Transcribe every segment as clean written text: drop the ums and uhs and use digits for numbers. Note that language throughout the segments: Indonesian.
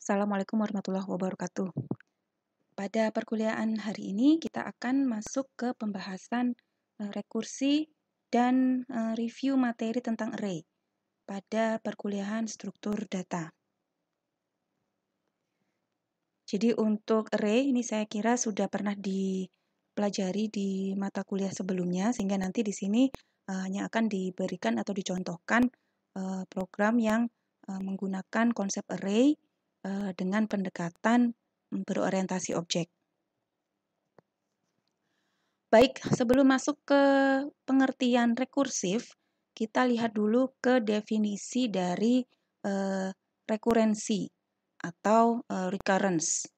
Assalamualaikum warahmatullahi wabarakatuh. Pada perkuliahan hari ini kita akan masuk ke pembahasan rekursi dan review materi tentang array pada perkuliahan struktur data. Jadi untuk array ini saya kira sudah pernah dipelajari di mata kuliah sebelumnya, sehingga nanti di sini hanya akan diberikan atau dicontohkan program yang menggunakan konsep array dengan pendekatan berorientasi objek. Baik, sebelum masuk ke pengertian rekursif, kita lihat dulu ke definisi dari rekurensi atau recurrence.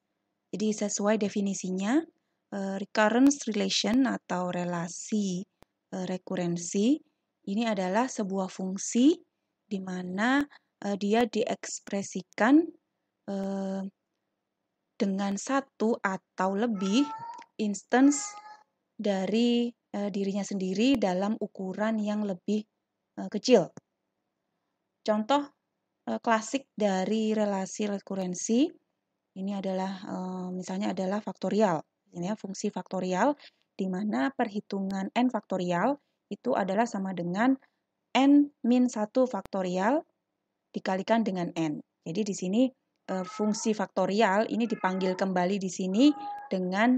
Jadi sesuai definisinya, recurrence relation atau relasi rekurensi ini adalah sebuah fungsi di mana dia diekspresikan dengan satu atau lebih instance dari dirinya sendiri dalam ukuran yang lebih kecil. Contoh klasik dari relasi rekurensi ini adalah misalnya adalah faktorial. Ini ya, fungsi faktorial di mana perhitungan n faktorial itu adalah sama dengan n min 1 faktorial dikalikan dengan n. Jadi di sini fungsi faktorial ini dipanggil kembali di sini dengan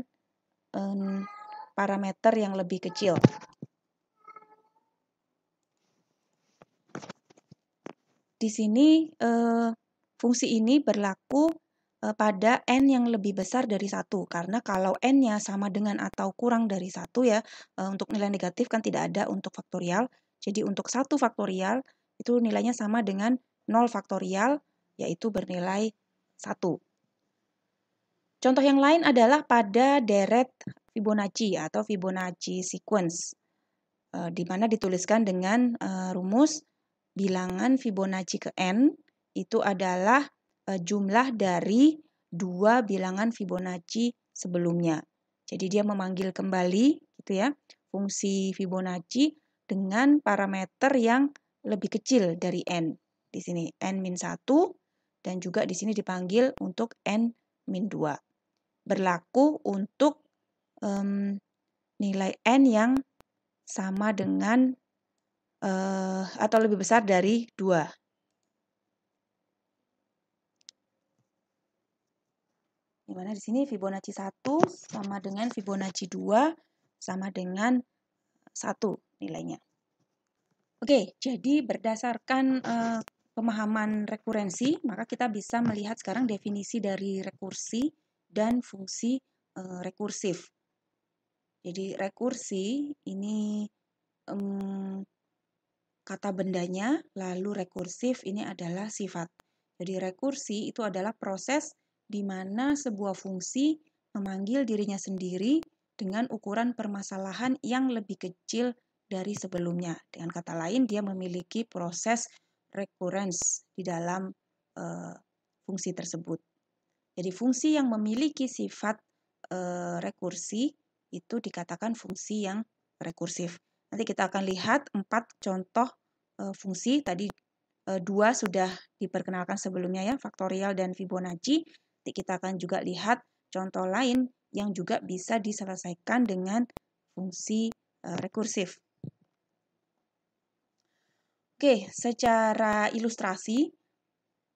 parameter yang lebih kecil. Di sini fungsi ini berlaku pada n yang lebih besar dari 1, karena kalau n-nya sama dengan atau kurang dari 1 ya, untuk nilai negatif kan tidak ada untuk faktorial. Jadi untuk 1 faktorial itu nilainya sama dengan 0 faktorial, yaitu bernilai 1. Contoh yang lain adalah pada deret Fibonacci atau Fibonacci sequence, di mana dituliskan dengan rumus bilangan Fibonacci ke n itu adalah jumlah dari 2 bilangan Fibonacci sebelumnya. Jadi dia memanggil kembali gitu ya, fungsi Fibonacci dengan parameter yang lebih kecil dari n. Di sini n-1 dan juga di sini dipanggil untuk n-2. Berlaku untuk nilai n yang sama dengan atau lebih besar dari 2. Di mana di sini Fibonacci 1 sama dengan Fibonacci 2 sama dengan 1 nilainya. Oke, jadi berdasarkan pemahaman rekurensi, maka kita bisa melihat sekarang definisi dari rekursi dan fungsi rekursif. Jadi rekursi ini kata bendanya, lalu rekursif ini adalah sifat. Jadi rekursi itu adalah proses di mana sebuah fungsi memanggil dirinya sendiri dengan ukuran permasalahan yang lebih kecil dari sebelumnya. Dengan kata lain, dia memiliki proses recurrence di dalam fungsi tersebut. Jadi fungsi yang memiliki sifat rekursi itu dikatakan fungsi yang rekursif. Nanti kita akan lihat 4 contoh fungsi. Tadi 2 sudah diperkenalkan sebelumnya ya, faktorial dan Fibonacci. Nanti kita akan juga lihat contoh lain yang juga bisa diselesaikan dengan fungsi rekursif. Oke, secara ilustrasi,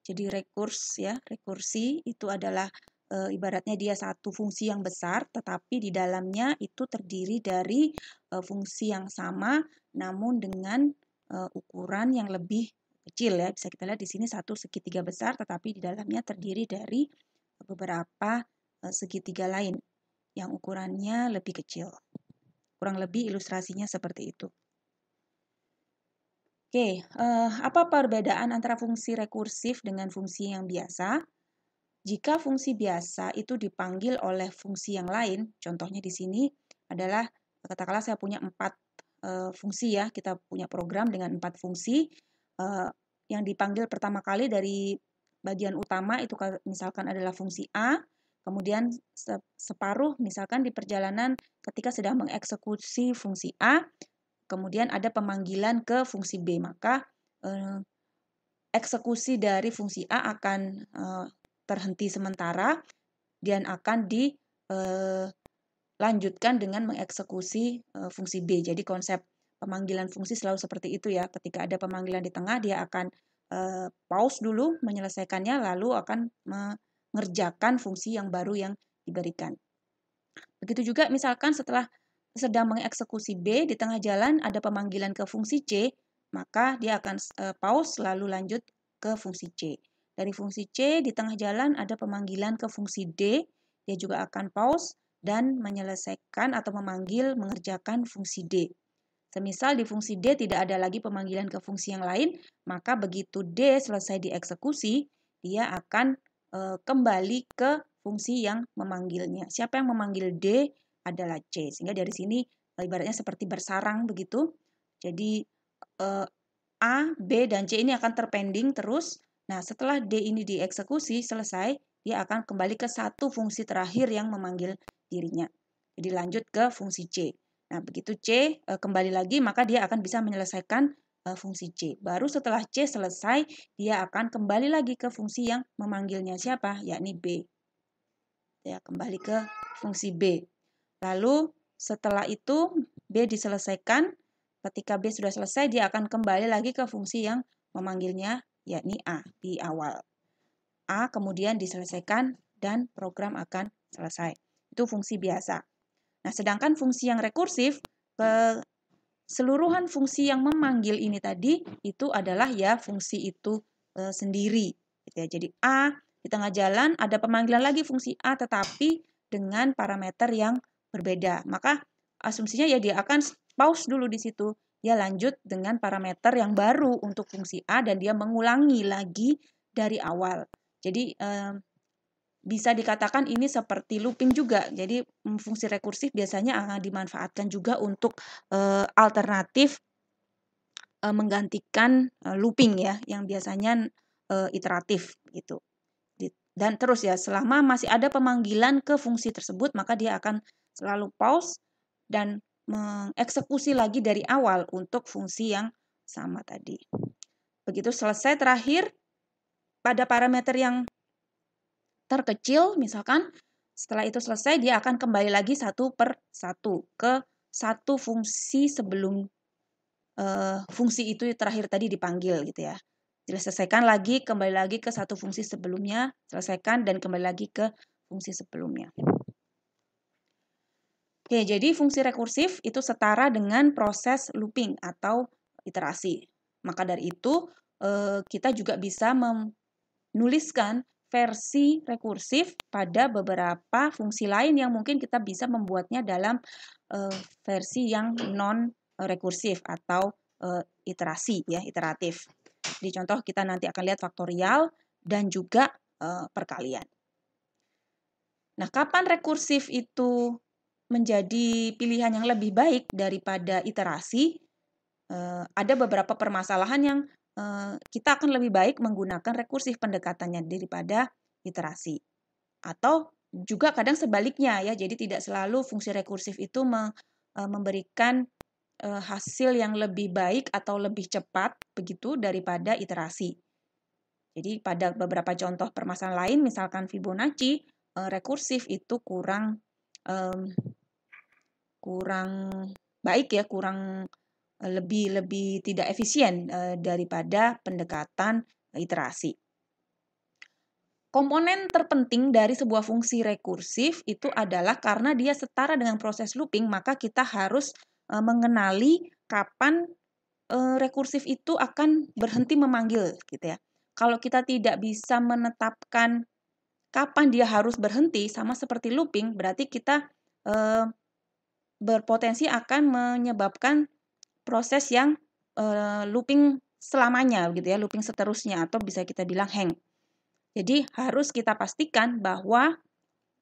jadi rekursi itu adalah ibaratnya dia satu fungsi yang besar, tetapi di dalamnya itu terdiri dari fungsi yang sama, namun dengan ukuran yang lebih kecil ya. Bisa kita lihat di sini satu segitiga besar, tetapi di dalamnya terdiri dari beberapa segitiga lain yang ukurannya lebih kecil. Kurang lebih ilustrasinya seperti itu. Oke, apa perbedaan antara fungsi rekursif dengan fungsi yang biasa? Jika fungsi biasa itu dipanggil oleh fungsi yang lain, contohnya di sini adalah katakanlah saya punya 4 fungsi ya, kita punya program dengan 4 fungsi yang dipanggil pertama kali dari bagian utama itu misalkan adalah fungsi A, kemudian separuh misalkan di perjalanan ketika sedang mengeksekusi fungsi A, kemudian ada pemanggilan ke fungsi B, maka eksekusi dari fungsi A akan terhenti sementara dan akan dilanjutkan dengan mengeksekusi fungsi B. Jadi konsep pemanggilan fungsi selalu seperti itu ya. Ketika ada pemanggilan di tengah, dia akan pause dulu menyelesaikannya, lalu akan mengerjakan fungsi yang baru yang diberikan. Begitu juga misalkan setelah sedang mengeksekusi B, di tengah jalan ada pemanggilan ke fungsi C, maka dia akan pause lalu lanjut ke fungsi C. Dari fungsi C, di tengah jalan ada pemanggilan ke fungsi D, dia juga akan pause dan menyelesaikan atau memanggil mengerjakan fungsi D. Semisal di fungsi D tidak ada lagi pemanggilan ke fungsi yang lain, maka begitu D selesai dieksekusi, dia akan kembali ke fungsi yang memanggilnya. Siapa yang memanggil D adalah C. Sehingga dari sini ibaratnya seperti bersarang begitu. Jadi A, B, dan C ini akan terpending terus. Nah, setelah D ini dieksekusi, selesai, dia akan kembali ke satu fungsi terakhir yang memanggil dirinya. Jadi lanjut ke fungsi C. Nah, begitu C kembali lagi, maka dia akan bisa menyelesaikan fungsi C. Baru setelah C selesai, dia akan kembali lagi ke fungsi yang memanggilnya siapa? Yakni B. Ya, kembali ke fungsi B. Lalu setelah itu B diselesaikan, ketika B sudah selesai dia akan kembali lagi ke fungsi yang memanggilnya yakni A di awal. A kemudian diselesaikan dan program akan selesai. Itu fungsi biasa. Nah, sedangkan fungsi yang rekursif, keseluruhan fungsi yang memanggil ini tadi itu adalah ya fungsi itu sendiri. Gitu ya. Jadi A di tengah jalan ada pemanggilan lagi fungsi A tetapi dengan parameter yang berbeda. Maka asumsinya ya dia akan pause dulu di situ. Dia lanjut dengan parameter yang baru untuk fungsi A dan dia mengulangi lagi dari awal. Jadi bisa dikatakan ini seperti looping juga. Jadi fungsi rekursif biasanya akan dimanfaatkan juga untuk alternatif menggantikan looping ya, yang biasanya iteratif gitu. Dan terus ya, selama masih ada pemanggilan ke fungsi tersebut, maka dia akan selalu pause dan mengeksekusi lagi dari awal untuk fungsi yang sama tadi. Begitu selesai terakhir, pada parameter yang terkecil, misalkan setelah itu selesai, dia akan kembali lagi satu per satu ke satu fungsi sebelum fungsi itu terakhir tadi dipanggil gitu ya. Selesaikan lagi, kembali lagi ke satu fungsi sebelumnya, selesaikan dan kembali lagi ke fungsi sebelumnya. Oke, jadi fungsi rekursif itu setara dengan proses looping atau iterasi. Maka dari itu, kita juga bisa menuliskan versi rekursif pada beberapa fungsi lain yang mungkin kita bisa membuatnya dalam versi yang non-rekursif atau iterasi, ya, iteratif. Di contoh kita nanti akan lihat faktorial dan juga perkalian. Nah, kapan rekursif itu menjadi pilihan yang lebih baik daripada iterasi? Ada beberapa permasalahan yang kita akan lebih baik menggunakan rekursif pendekatannya daripada iterasi. Atau juga kadang sebaliknya ya, jadi tidak selalu fungsi rekursif itu memberikan hasil yang lebih baik atau lebih cepat begitu daripada iterasi. Jadi pada beberapa contoh permasalahan lain, misalkan Fibonacci, rekursif itu kurang baik ya, kurang lebih tidak efisien daripada pendekatan iterasi. Komponen terpenting dari sebuah fungsi rekursif itu adalah karena dia setara dengan proses looping, maka kita harus mengenali kapan rekursif itu akan berhenti memanggil gitu ya. Kalau kita tidak bisa menetapkan kapan dia harus berhenti, sama seperti looping, berarti kita berpotensi akan menyebabkan proses yang looping selamanya gitu ya, looping seterusnya atau bisa kita bilang hang. Jadi harus kita pastikan bahwa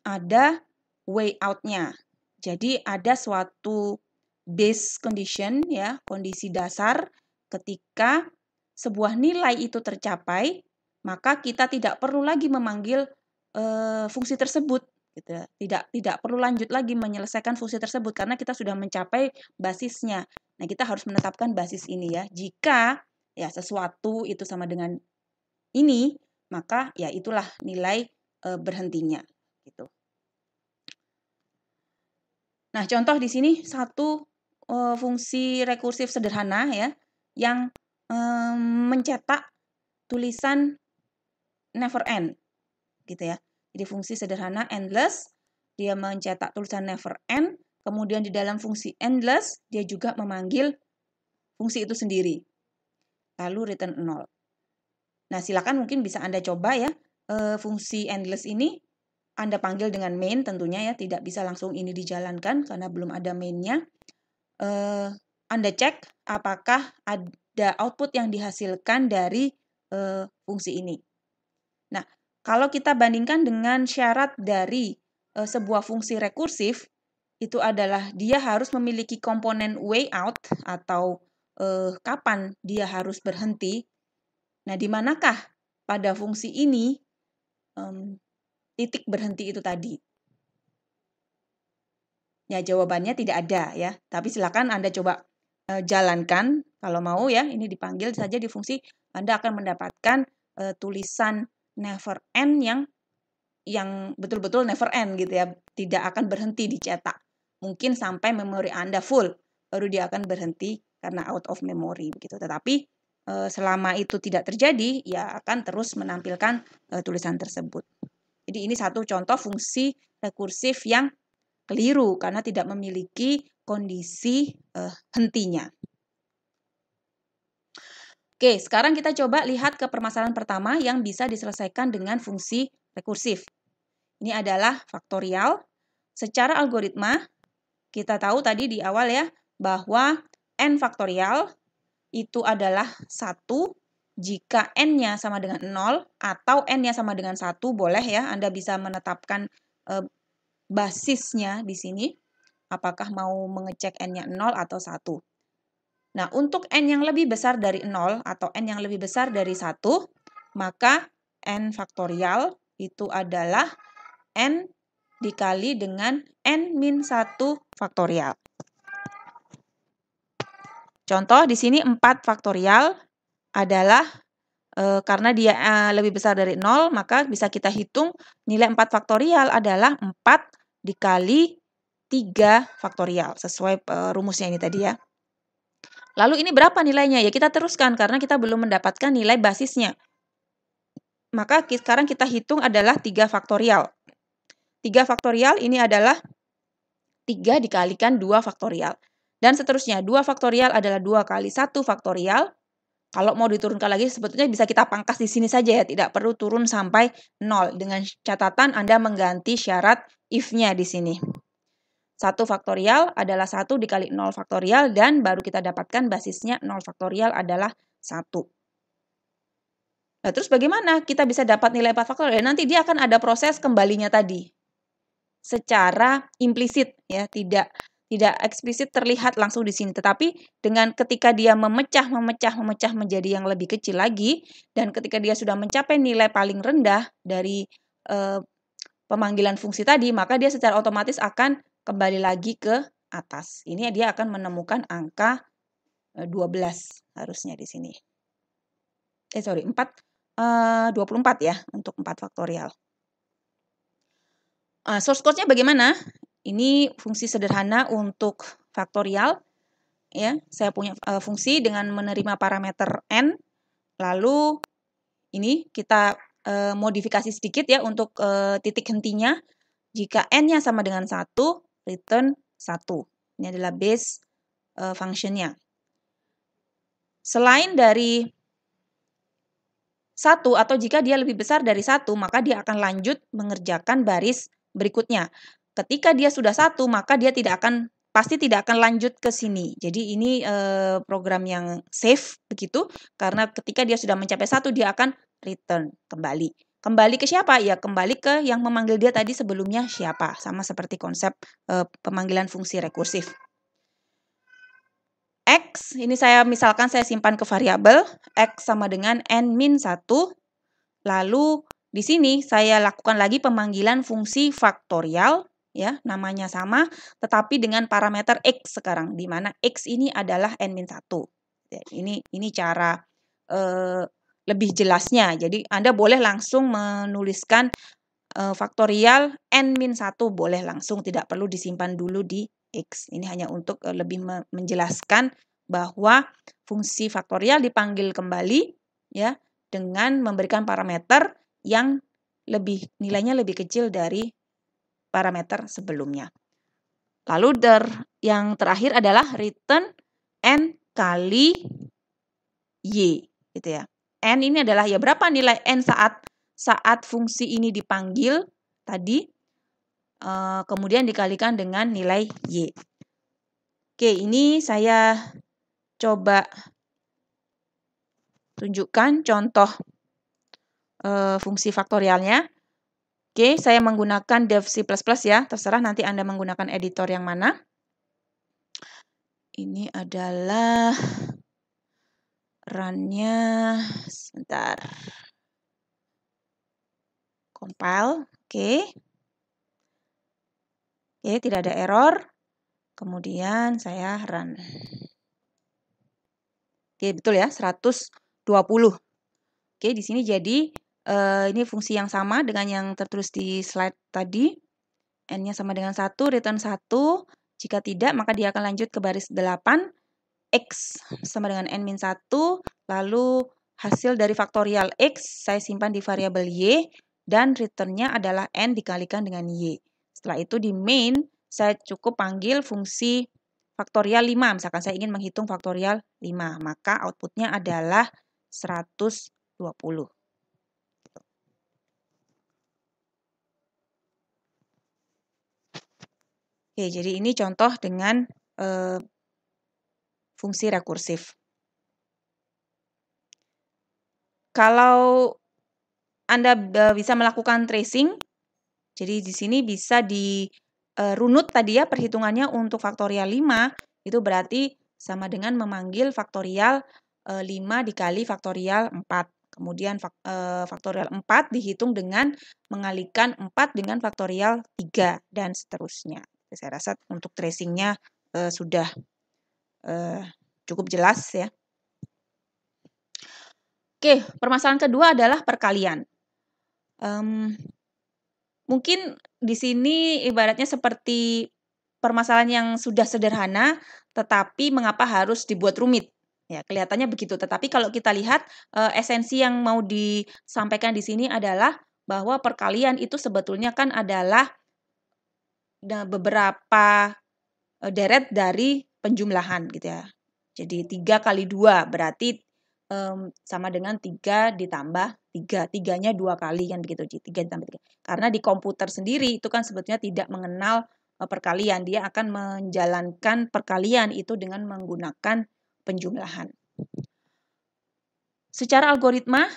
ada way out-nya. Jadi ada suatu base condition ya, kondisi dasar ketika sebuah nilai itu tercapai, maka kita tidak perlu lagi memanggil fungsi tersebut gitu. Tidak perlu lanjut lagi menyelesaikan fungsi tersebut karena kita sudah mencapai basisnya. Nah, kita harus menetapkan basis ini ya. Jika ya sesuatu itu sama dengan ini, maka ya itulah nilai berhentinya gitu. Nah, contoh di sini satu fungsi rekursif sederhana ya yang mencetak tulisan never end gitu ya. Jadi fungsi sederhana endless, dia mencetak tulisan never end, kemudian di dalam fungsi endless dia juga memanggil fungsi itu sendiri. Lalu return 0. Nah, silakan mungkin bisa Anda coba ya, fungsi endless ini Anda panggil dengan main tentunya ya, tidak bisa langsung ini dijalankan karena belum ada mainnya. Anda cek apakah ada output yang dihasilkan dari fungsi ini. Nah, kalau kita bandingkan dengan syarat dari sebuah fungsi rekursif, itu adalah dia harus memiliki komponen way out atau kapan dia harus berhenti. Nah, di manakah pada fungsi ini titik berhenti itu tadi? Ya, jawabannya tidak ada ya. Tapi silakan Anda coba jalankan kalau mau ya. Ini dipanggil saja di fungsi, Anda akan mendapatkan tulisan never end yang betul-betul never end gitu ya. Tidak akan berhenti dicetak. Mungkin sampai memori Anda full, baru dia akan berhenti karena out of memory begitu. Tetapi selama itu tidak terjadi, ya akan terus menampilkan tulisan tersebut. Jadi ini satu contoh fungsi rekursif yang keliru karena tidak memiliki kondisi hentinya. Oke, sekarang kita coba lihat ke permasalahan pertama yang bisa diselesaikan dengan fungsi rekursif. Ini adalah faktorial. Secara algoritma, kita tahu tadi di awal ya, bahwa n faktorial itu adalah 1 jika n-nya sama dengan 0 atau n-nya sama dengan 1, boleh ya, Anda bisa menetapkan basisnya di sini. Apakah mau mengecek n-nya 0 atau 1. Nah, untuk n yang lebih besar dari 0 atau n yang lebih besar dari 1, maka n faktorial itu adalah n dikali dengan n-1 faktorial. Contoh di sini 4 faktorial adalah karena dia lebih besar dari 0, maka bisa kita hitung nilai 4 faktorial adalah 4 dikali 3 faktorial, sesuai rumusnya ini tadi ya. Lalu ini berapa nilainya? Ya kita teruskan karena kita belum mendapatkan nilai basisnya. Maka sekarang kita hitung adalah 3 faktorial. 3 faktorial ini adalah 3 dikalikan 2 faktorial. Dan seterusnya, 2 faktorial adalah 2 kali 1 faktorial. Kalau mau diturunkan lagi, sebetulnya bisa kita pangkas di sini saja ya, tidak perlu turun sampai 0. Dengan catatan Anda mengganti syarat if-nya di sini. 1 faktorial adalah 1 dikali 0 faktorial, dan baru kita dapatkan basisnya 0 faktorial adalah 1. Nah, terus bagaimana kita bisa dapat nilai 4 faktorial? Nanti dia akan ada proses kembalinya tadi. Secara implisit ya, tidak eksplisit terlihat langsung di sini, tetapi dengan ketika dia memecah menjadi yang lebih kecil lagi, dan ketika dia sudah mencapai nilai paling rendah dari pemanggilan fungsi tadi, maka dia secara otomatis akan kembali lagi ke atas. Ini dia akan menemukan angka 12 harusnya di sini. 24 ya untuk 4 faktorial. Source code-nya bagaimana? Ini fungsi sederhana untuk faktorial. Ya, saya punya fungsi dengan menerima parameter n. Lalu ini kita modifikasi sedikit ya untuk titik hentinya. Jika n-nya sama dengan 1, return 1. Ini adalah base function-nya. Selain dari 1 atau jika dia lebih besar dari 1, maka dia akan lanjut mengerjakan baris berikutnya. Ketika dia sudah 1, maka dia pasti tidak akan lanjut ke sini. Jadi ini program yang safe begitu, karena ketika dia sudah mencapai 1, dia akan return kembali. Kembali ke siapa? Ya kembali ke yang memanggil dia tadi sebelumnya siapa. Sama seperti konsep pemanggilan fungsi rekursif. X, ini misalkan saya simpan ke variabel, X sama dengan n-1. Lalu di sini saya lakukan lagi pemanggilan fungsi faktorial, ya, namanya sama, tetapi dengan parameter X sekarang, di mana X ini adalah n-1. Ya, ini cara lebih jelasnya. Jadi Anda boleh langsung menuliskan faktorial n-1, boleh langsung, tidak perlu disimpan dulu di X. Ini hanya untuk lebih menjelaskan bahwa fungsi faktorial dipanggil kembali ya dengan memberikan parameter yang nilainya lebih kecil dari parameter sebelumnya. Lalu yang terakhir adalah return n kali y gitu ya. N ini adalah ya berapa nilai n saat fungsi ini dipanggil tadi, kemudian dikalikan dengan nilai y. Oke, ini saya coba tunjukkan contoh fungsi faktorialnya. Oke, saya menggunakan dev C++ ya, terserah nanti Anda menggunakan editor yang mana. Ini adalah run-nya, sebentar. Compile, oke. Oke, tidak ada error. Kemudian saya run. Oke, betul ya, 120. Oke, di sini jadi ini fungsi yang sama dengan yang tertulis di slide tadi. N-nya sama dengan 1, return 1. Jika tidak, maka dia akan lanjut ke baris 8. X sama dengan n-1. Lalu hasil dari faktorial X saya simpan di variabel Y. Dan return-nya adalah N dikalikan dengan Y. Setelah itu di main, saya cukup panggil fungsi faktorial 5. Misalkan saya ingin menghitung faktorial 5. Maka output-nya adalah 120. Oke, jadi ini contoh dengan fungsi rekursif. Kalau Anda bisa melakukan tracing, jadi di sini bisa dirunut tadi ya perhitungannya untuk faktorial 5, itu berarti sama dengan memanggil faktorial 5 dikali faktorial 4. Kemudian faktorial 4 dihitung dengan mengalikan 4 dengan faktorial 3 dan seterusnya. Saya rasa untuk tracingnya sudah cukup jelas ya. Oke, permasalahan kedua adalah perkalian. Mungkin di sini ibaratnya seperti permasalahan yang sudah sederhana, tetapi mengapa harus dibuat rumit? Ya, kelihatannya begitu. Tetapi kalau kita lihat esensi yang mau disampaikan di sini adalah bahwa perkalian itu sebetulnya kan adalah beberapa deret dari penjumlahan gitu ya. Jadi 3 kali 2 berarti sama dengan 3 ditambah 3. 3-nya 2 kali kan begitu. 3 ditambah 3. Karena di komputer sendiri itu kan sebetulnya tidak mengenal perkalian. Dia akan menjalankan perkalian itu dengan menggunakan penjumlahan. Secara algoritma,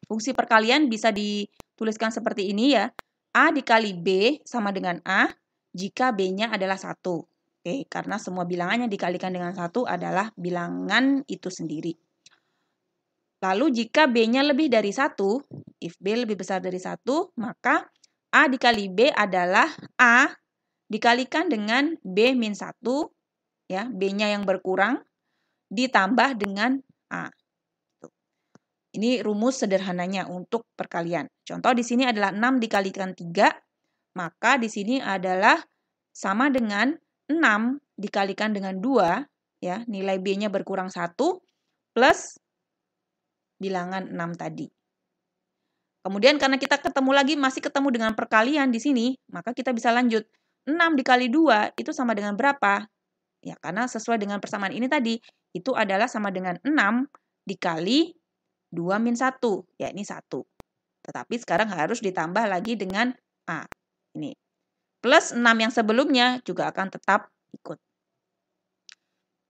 fungsi perkalian bisa dituliskan seperti ini ya. A dikali B sama dengan A jika B-nya adalah 1. Oke, karena semua bilangan yang dikalikan dengan 1 adalah bilangan itu sendiri. Lalu jika B-nya lebih dari 1, if B lebih besar dari 1, maka A dikali B adalah A dikalikan dengan B min 1, ya, B-nya yang berkurang, ditambah dengan A. Ini rumus sederhananya untuk perkalian. Contoh di sini adalah 6 dikalikan 3, maka di sini adalah sama dengan 6 dikalikan dengan 2, ya, nilai B-nya berkurang 1, plus bilangan 6 tadi. Kemudian karena kita masih ketemu dengan perkalian di sini, maka kita bisa lanjut. 6 dikali 2 itu sama dengan berapa? Ya, karena sesuai dengan persamaan ini tadi, itu adalah sama dengan 6 dikali 2 min 1, yakni 1. Tetapi sekarang harus ditambah lagi dengan A. Ini. Plus 6 yang sebelumnya juga akan tetap ikut.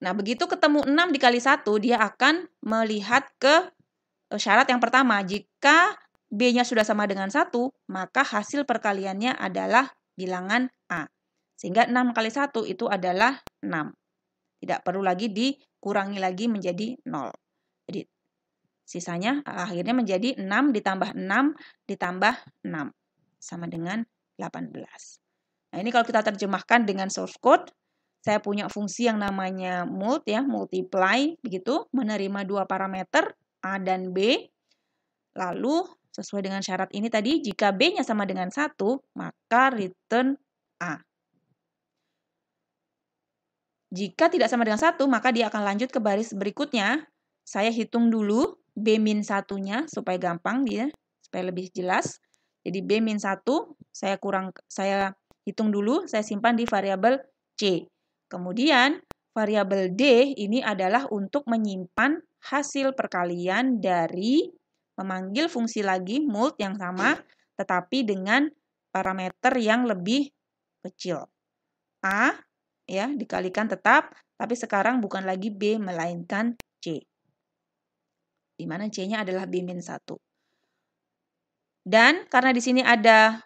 Nah, begitu ketemu 6 dikali 1, dia akan melihat ke syarat yang pertama. Jika B-nya sudah sama dengan 1, maka hasil perkaliannya adalah bilangan A. Sehingga 6 kali 1 itu adalah 6. Tidak perlu lagi dikurangi lagi menjadi 0. Jadi sisanya akhirnya menjadi 6 ditambah 6 ditambah 6. Sama dengan 18. Nah, ini kalau kita terjemahkan dengan source code, saya punya fungsi yang namanya mult ya, multiply begitu, menerima dua parameter A dan B. Lalu sesuai dengan syarat ini tadi, jika B-nya sama dengan 1, maka return A. Jika tidak sama dengan 1, maka dia akan lanjut ke baris berikutnya. Saya hitung dulu B-1-nya supaya gampang dia, supaya lebih jelas. Jadi B-1 saya hitung dulu, saya simpan di variabel C. Kemudian variabel D ini adalah untuk menyimpan hasil perkalian dari memanggil fungsi lagi mult yang sama, tetapi dengan parameter yang lebih kecil. A ya dikalikan tetap, tapi sekarang bukan lagi B melainkan C. Di mana C-nya adalah B-1. Dan karena di sini ada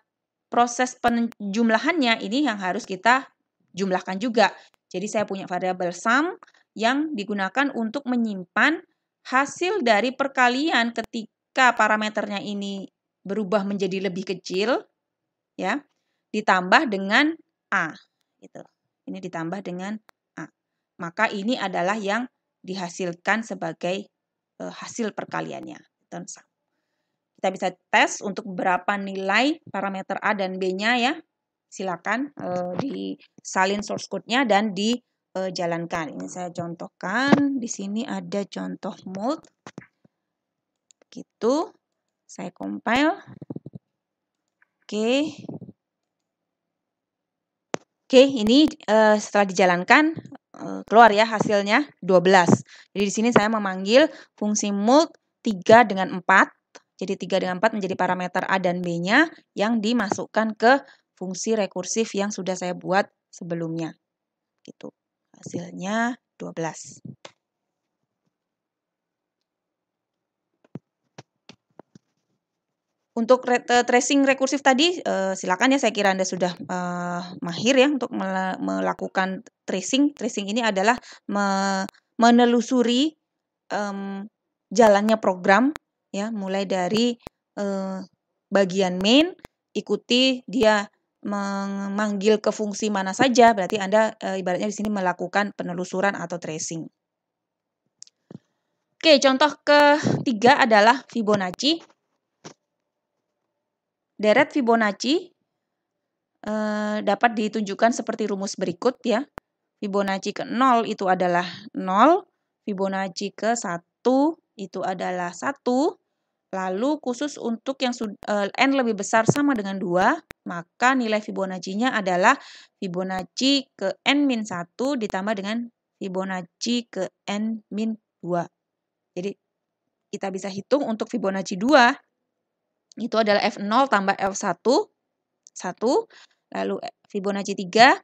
proses penjumlahannya, ini yang harus kita jumlahkan juga. Jadi saya punya variabel sum yang digunakan untuk menyimpan hasil dari perkalian ketika parameternya ini berubah menjadi lebih kecil, ya, ditambah dengan A. Gitu. Ini ditambah dengan A. Maka ini adalah yang dihasilkan sebagai hasil perkaliannya. Kita bisa tes untuk beberapa nilai parameter A dan B-nya ya. Silakan disalin source code-nya dan dijalankan. Ini saya contohkan. Di sini ada contoh mult. Begitu. Saya compile. Oke. Oke, ini setelah dijalankan keluar ya hasilnya 12. Jadi di sini saya memanggil fungsi mult 3 dengan 4. Jadi 3 dengan 4 menjadi parameter A dan B-nya yang dimasukkan ke fungsi rekursif yang sudah saya buat sebelumnya. Gitu. Hasilnya 12. Untuk tracing rekursif tadi, silakan ya, saya kira Anda sudah mahir ya untuk melakukan tracing. Tracing ini adalah menelusuri jalannya program, ya, mulai dari bagian main, ikuti dia memanggil ke fungsi mana saja, berarti Anda ibaratnya di sini melakukan penelusuran atau tracing. Oke, contoh ketiga adalah Fibonacci. Deret Fibonacci dapat ditunjukkan seperti rumus berikut ya. Fibonacci ke 0 itu adalah 0, Fibonacci ke 1 itu adalah 1, lalu khusus untuk yang n lebih besar sama dengan 2, maka nilai Fibonacci-nya adalah Fibonacci ke n-1 ditambah dengan Fibonacci ke n-2. Jadi kita bisa hitung untuk Fibonacci 2 itu adalah F0 tambah F1, 1. Lalu Fibonacci 3,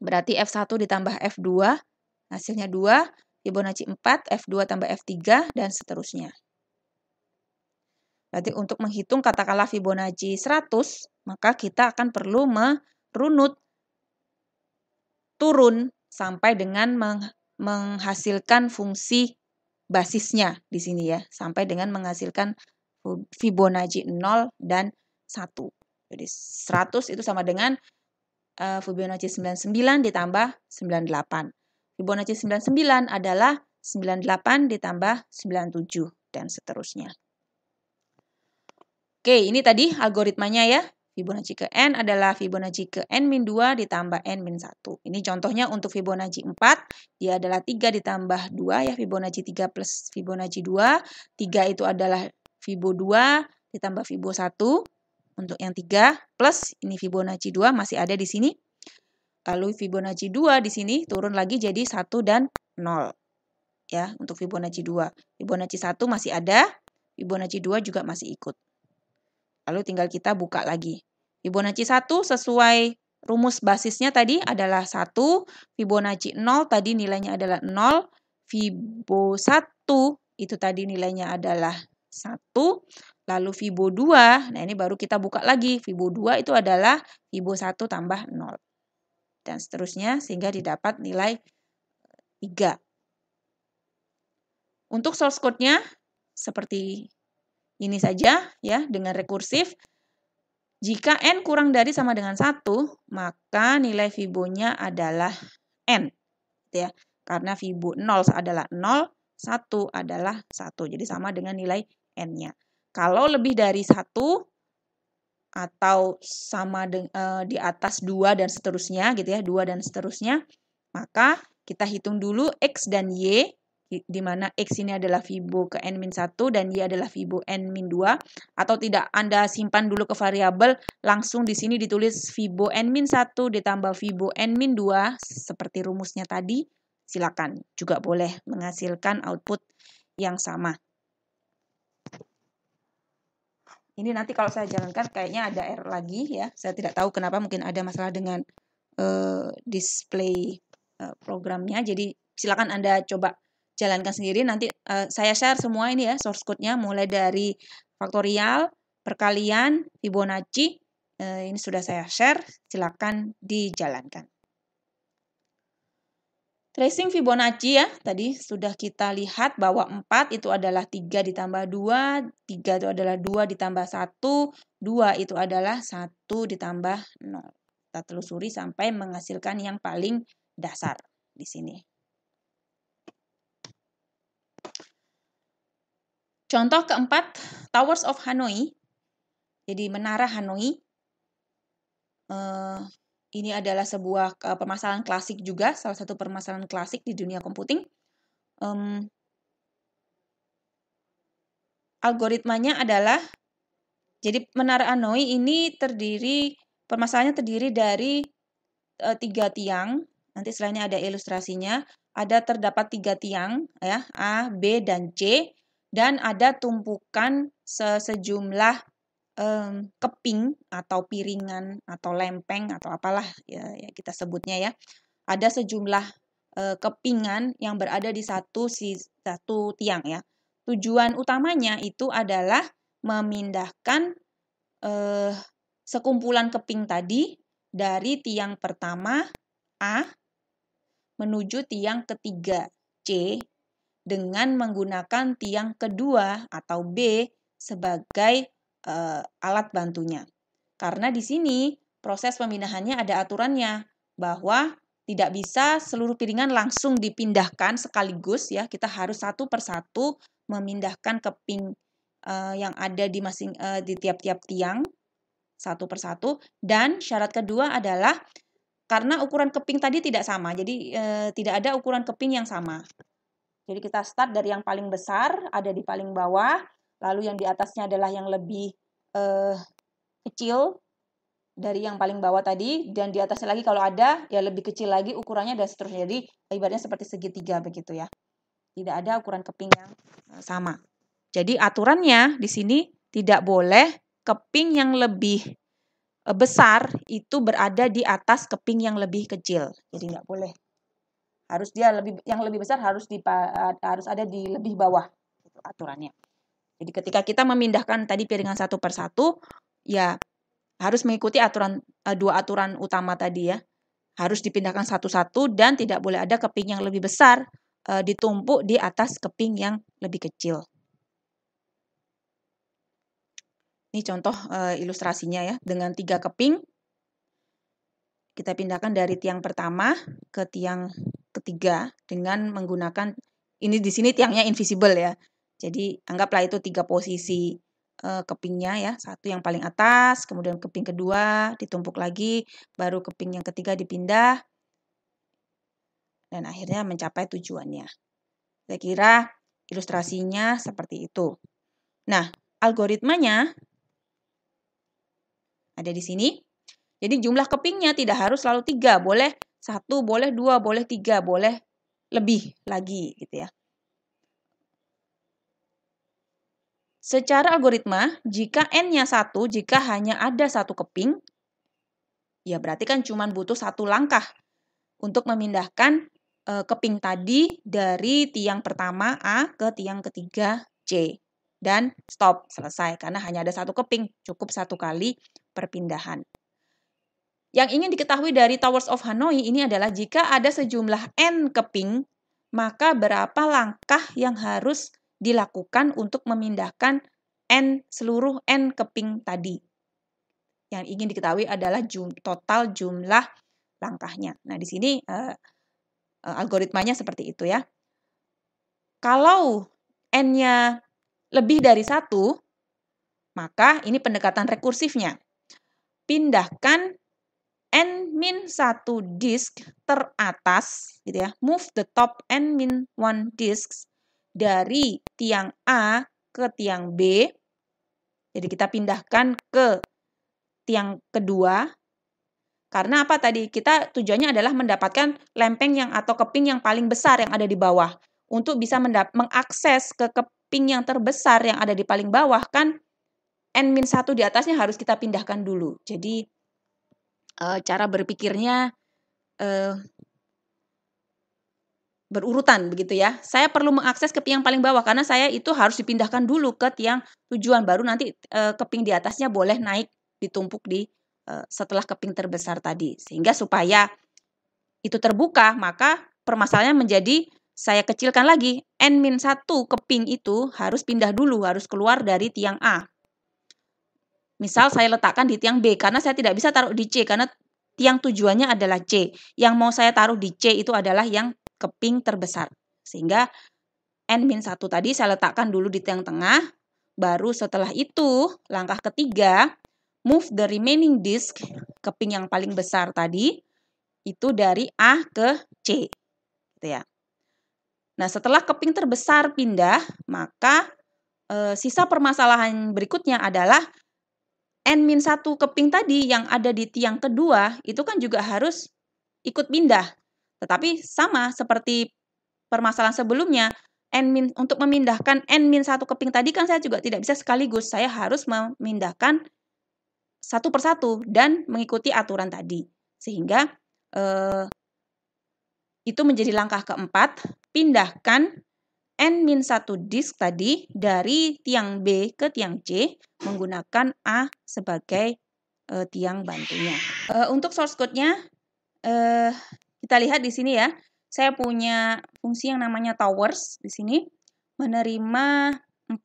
berarti F1 ditambah F2, hasilnya 2. Fibonacci 4, F2 tambah F3, dan seterusnya. Berarti untuk menghitung katakanlah Fibonacci 100, maka kita akan perlu merunut turun sampai dengan menghasilkan fungsi basisnya di sini ya, sampai dengan menghasilkan Fibonacci 0 dan 1. Jadi 100 itu sama dengan Fibonacci 99 ditambah 98. Fibonacci 99 adalah 98 ditambah 97 dan seterusnya. Oke, ini tadi algoritmanya ya. Fibonacci ke n adalah Fibonacci ke n-2 ditambah n-1. Ini contohnya untuk Fibonacci 4, dia adalah 3 ditambah 2 ya, Fibonacci 3 plus Fibonacci 2. 3 itu adalah Fibo 2 ditambah Fibo 1 untuk yang 3 plus ini Fibonacci 2 masih ada di sini. Lalu Fibonacci 2 di sini turun lagi jadi 1 dan 0. Ya, untuk Fibonacci 2. Fibonacci 1 masih ada, Fibonacci 2 juga masih ikut. Lalu tinggal kita buka lagi. Fibonacci 1 sesuai rumus basisnya tadi adalah 1, Fibonacci 0 tadi nilainya adalah 0, Fibo 1 itu tadi nilainya adalah 1, lalu Fibo 2, nah ini baru kita buka lagi. Fibo 2 itu adalah Fibo 1 tambah 0. Dan seterusnya sehingga didapat nilai 3. Untuk source code-nya seperti ini saja ya dengan rekursif. Jika n kurang dari sama dengan 1, maka nilai Fibo-nya adalah n, gitu ya. Karena Fibo 0 adalah 0, 1 adalah 1. Jadi sama dengan nilai n-nya. Kalau lebih dari 1 atau sama di atas 2 dan seterusnya gitu ya, 2 dan seterusnya, maka kita hitung dulu X dan Y, di mana X ini adalah Fibo ke N-1 dan Y adalah Fibo N-2, atau tidak Anda simpan dulu ke variabel, langsung di sini ditulis Fibo N-1 ditambah Fibo N-2, seperti rumusnya tadi, silakan. Juga boleh menghasilkan output yang sama. Ini nanti kalau saya jalankan kayaknya ada error lagi ya. Saya tidak tahu kenapa, mungkin ada masalah dengan display programnya. Jadi silakan Anda coba jalankan sendiri. Nanti saya share semua ini ya, source code-nya mulai dari faktorial, perkalian, Fibonacci. Ini sudah saya share, silakan dijalankan. Tracing Fibonacci ya, tadi sudah kita lihat bahwa 4 itu adalah 3 ditambah 2, 3 itu adalah 2 ditambah 1, 2 itu adalah 1 ditambah 0. Kita telusuri sampai menghasilkan yang paling dasar di sini. Contoh keempat, Towers of Hanoi. Jadi menara Hanoi. Ini adalah sebuah permasalahan klasik juga, salah satu permasalahan klasik di dunia komputing. Algoritmanya adalah, jadi menara Hanoi ini permasalahannya terdiri dari 3 tiang. Nanti setelahnya ada ilustrasinya. Terdapat 3 tiang, ya, A, B, dan C, dan ada tumpukan sejumlah keping atau piringan atau lempeng atau apalah ya kita sebutnya ya. Ada sejumlah kepingan yang berada di satu tiang ya. Tujuan utamanya itu adalah memindahkan sekumpulan keping tadi dari tiang pertama A menuju tiang ketiga C dengan menggunakan tiang kedua atau B sebagai alat bantunya. Karena di sini proses pemindahannya ada aturannya bahwa tidak bisa seluruh piringan langsung dipindahkan sekaligus ya. Kita harus satu persatu memindahkan keping yang ada di tiap-tiap tiang satu persatu. Dan syarat kedua adalah karena ukuran keping tadi tidak sama, jadi tidak ada ukuran keping yang sama. Jadi kita start dari yang paling besar, ada di paling bawah, lalu yang di atasnya adalah yang lebih kecil dari yang paling bawah tadi, dan di atasnya lagi kalau ada, ya lebih kecil lagi ukurannya dan seterusnya. Jadi ibaratnya seperti segitiga begitu ya. Tidak ada ukuran keping yang sama. Jadi aturannya di sini tidak boleh keping yang lebih besar itu berada di atas keping yang lebih kecil. Jadi nggak boleh. Yang lebih besar harus ada di lebih bawah, itu aturannya. Jadi ketika kita memindahkan tadi piringan satu persatu, ya harus mengikuti dua aturan utama tadi ya. Harus dipindahkan satu-satu dan tidak boleh ada keping yang lebih besar ditumpuk di atas keping yang lebih kecil. Ini contoh ilustrasinya ya, dengan 3 keping. Kita pindahkan dari tiang pertama ke tiang ketiga dengan menggunakan, ini di sini tiangnya invisible ya. Jadi anggaplah itu 3 posisi kepingnya ya. Satu yang paling atas, kemudian keping kedua ditumpuk lagi, baru keping yang ketiga dipindah, dan akhirnya mencapai tujuannya. Saya kira ilustrasinya seperti itu. Nah, algoritmanya ada di sini. Jadi jumlah kepingnya tidak harus selalu 3, boleh 1, boleh 2, boleh 3, boleh lebih lagi gitu ya. Secara algoritma, jika n-nya 1, jika hanya ada 1 keping, ya berarti kan cuma butuh 1 langkah untuk memindahkan keping tadi dari tiang pertama A ke tiang ketiga C. Dan stop, selesai. Karena hanya ada 1 keping, cukup 1 kali perpindahan. Yang ingin diketahui dari Towers of Hanoi ini adalah jika ada sejumlah n keping, maka berapa langkah yang harus dilakukan untuk memindahkan seluruh n keping tadi. Yang ingin diketahui adalah total jumlah langkahnya. Nah, di sini algoritmanya seperti itu ya. Kalau N-nya lebih dari 1, maka ini pendekatan rekursifnya. Pindahkan N-1 disk teratas, gitu ya. Move the top N-1 disks dari tiang A ke tiang B. Jadi kita pindahkan ke tiang kedua. Karena apa tadi? Kita tujuannya adalah mendapatkan lempeng yang atau keping yang paling besar yang ada di bawah. Untuk bisa mengakses ke keping yang terbesar yang ada di paling bawah, kan N-1 di atasnya harus kita pindahkan dulu. Jadi cara berpikirnya berurutan begitu ya. Saya perlu mengakses keping yang paling bawah karena saya itu harus dipindahkan dulu ke tiang tujuan, baru nanti keping di atasnya boleh naik ditumpuk di setelah keping terbesar tadi. Sehingga supaya itu terbuka, maka permasalahannya menjadi saya kecilkan lagi. N-1 keping itu harus pindah dulu, harus keluar dari tiang A. Misal saya letakkan di tiang B, karena saya tidak bisa taruh di C, karena tiang tujuannya adalah C. Yang mau saya taruh di C itu adalah yang keping terbesar. Sehingga N-1 tadi saya letakkan dulu di tiang tengah, baru setelah itu langkah ketiga, move the remaining disk, keping yang paling besar tadi, itu dari A ke C. Gitu ya. Nah, setelah keping terbesar pindah, maka sisa permasalahan berikutnya adalah N-1 keping tadi yang ada di tiang kedua, itu kan juga harus ikut pindah. Tetapi sama seperti permasalahan sebelumnya, untuk memindahkan N-1 keping tadi kan saya juga tidak bisa sekaligus. Saya harus memindahkan satu persatu dan mengikuti aturan tadi. Sehingga itu menjadi langkah keempat, pindahkan N-1 disk tadi dari tiang B ke tiang C menggunakan A sebagai tiang bantunya. Untuk source code-nya kita lihat di sini ya. Saya punya fungsi yang namanya towers di sini menerima 4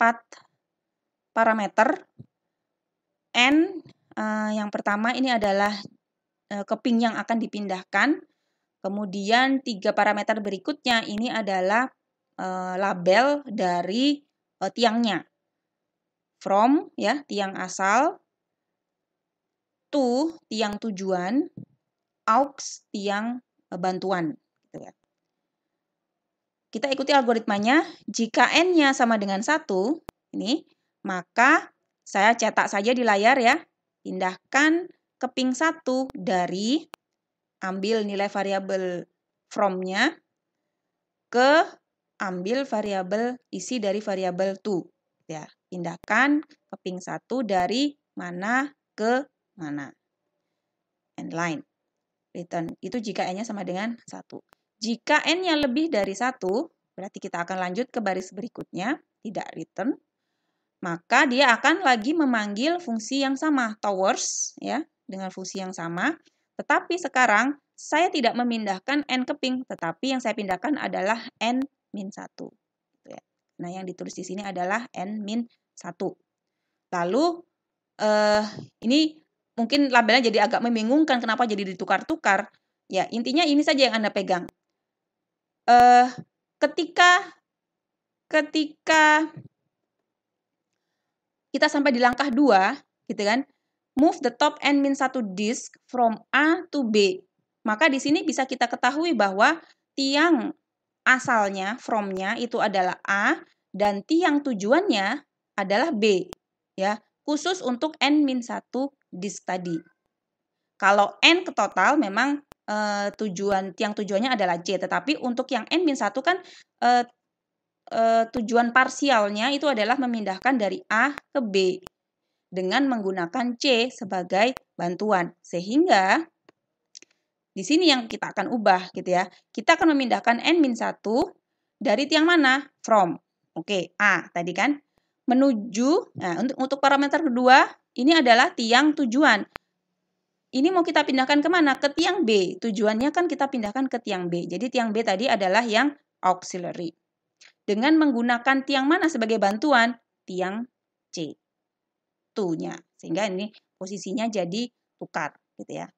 parameter. N yang pertama ini adalah keping yang akan dipindahkan. Kemudian 3 parameter berikutnya ini adalah label dari tiangnya. From ya, tiang asal, to tiang tujuan, aux tiang bantuan gitu ya. Kita ikuti algoritmanya. Jika N-nya sama dengan 1, ini, maka saya cetak saja di layar ya. Pindahkan keping 1 dari ambil nilai variabel from-nya ke ambil variabel isi dari variabel to. Ya, pindahkan keping 1 dari mana ke mana. End line. Return. Itu jika N-nya sama dengan 1. Jika N-nya lebih dari 1, berarti kita akan lanjut ke baris berikutnya, tidak return. Maka dia akan lagi memanggil fungsi yang sama, towers, ya, dengan fungsi yang sama. Tetapi sekarang saya tidak memindahkan N keping, tetapi yang saya pindahkan adalah N-1. Nah, yang ditulis di sini adalah N-1. Lalu, ini mungkin labelnya jadi agak membingungkan, kenapa jadi ditukar-tukar. Ya, intinya ini saja yang Anda pegang. Ketika kita sampai di langkah 2, gitu kan, move the top N-1 disk from A to B. Maka di sini bisa kita ketahui bahwa tiang asalnya, from-nya itu adalah A, dan tiang tujuannya adalah B. Ya, khusus untuk N-1 disk tadi. Kalau N ke total memang tiang tujuannya adalah C, tetapi untuk yang N-1 kan tujuan parsialnya itu adalah memindahkan dari A ke B dengan menggunakan C sebagai bantuan. Sehingga di sini yang kita akan ubah gitu ya. Kita akan memindahkan N-1 dari tiang mana? From. Oke, A tadi kan. Menuju, nah untuk parameter kedua, ini adalah tiang tujuan. Ini mau kita pindahkan kemana? Ke tiang B. Tujuannya kan kita pindahkan ke tiang B. Jadi tiang B tadi adalah yang auxiliary. Dengan menggunakan tiang mana sebagai bantuan? Tiang C. To-nya. Sehingga ini posisinya jadi tukar gitu ya,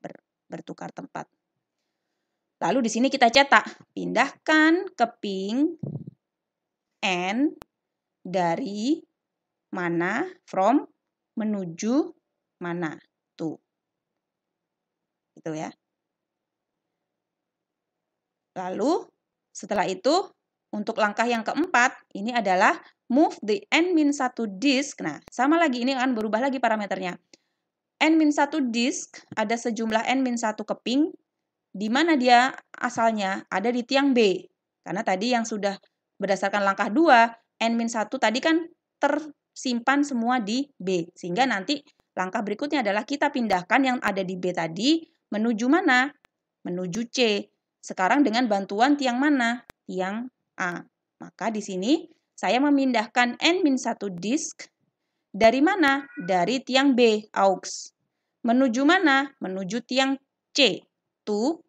bertukar tempat. Lalu di sini kita cetak, pindahkan keping N dari mana, from, menuju mana, tuh. Gitu ya. Lalu setelah itu untuk langkah yang keempat ini adalah move the N-1 disk. Nah, sama lagi ini akan berubah lagi parameternya. N-1 disk ada sejumlah N-1 keping di mana dia asalnya ada di tiang B. Karena tadi yang sudah berdasarkan langkah 2, N-1 tadi kan tersimpan semua di B. Sehingga nanti langkah berikutnya adalah kita pindahkan yang ada di B tadi menuju mana? Menuju C. Sekarang dengan bantuan tiang mana? Tiang A. Maka di sini saya memindahkan N-1 disk dari mana? Dari tiang B, aux. Menuju mana? Menuju tiang C, to,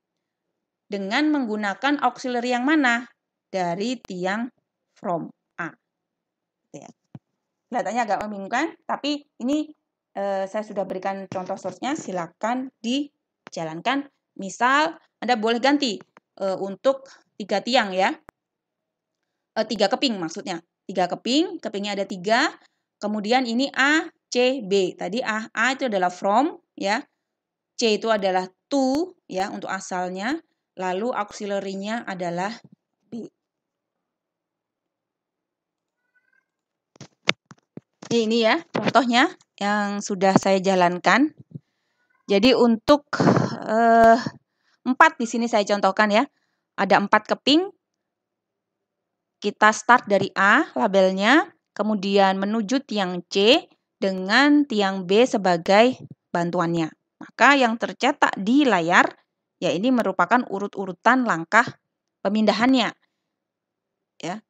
dengan menggunakan auxiliary yang mana? Dari tiang from A. Kelihatannya agak membingungkan, tapi ini saya sudah berikan contoh source-nya, silakan dijalankan. Misal, Anda boleh ganti untuk 3 tiang ya. 3 keping maksudnya. 3 keping, kepingnya ada 3. Kemudian ini A, C, B. Tadi A itu adalah from ya. C itu adalah to ya untuk asalnya. Lalu auxiliary-nya adalah B. Ini ya contohnya yang sudah saya jalankan. Jadi untuk 4 di sini saya contohkan ya. Ada 4 keping. Kita start dari A labelnya, kemudian menuju tiang C dengan tiang B sebagai bantuannya. Maka yang tercetak di layar, ya ini merupakan urut-urutan langkah pemindahannya. Ya.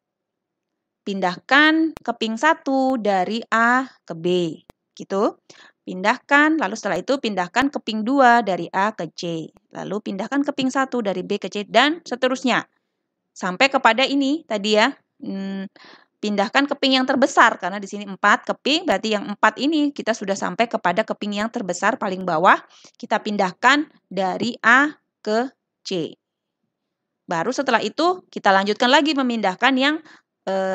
Pindahkan keping 1 dari A ke B. Gitu. Pindahkan, lalu setelah itu pindahkan keping 2 dari A ke C. Lalu pindahkan keping 1 dari B ke C, dan seterusnya. Sampai kepada ini tadi ya, pindahkan keping yang terbesar, karena di sini 4 keping, berarti yang 4 ini kita sudah sampai kepada keping yang terbesar paling bawah, kita pindahkan dari A ke C. Baru setelah itu kita lanjutkan lagi memindahkan yang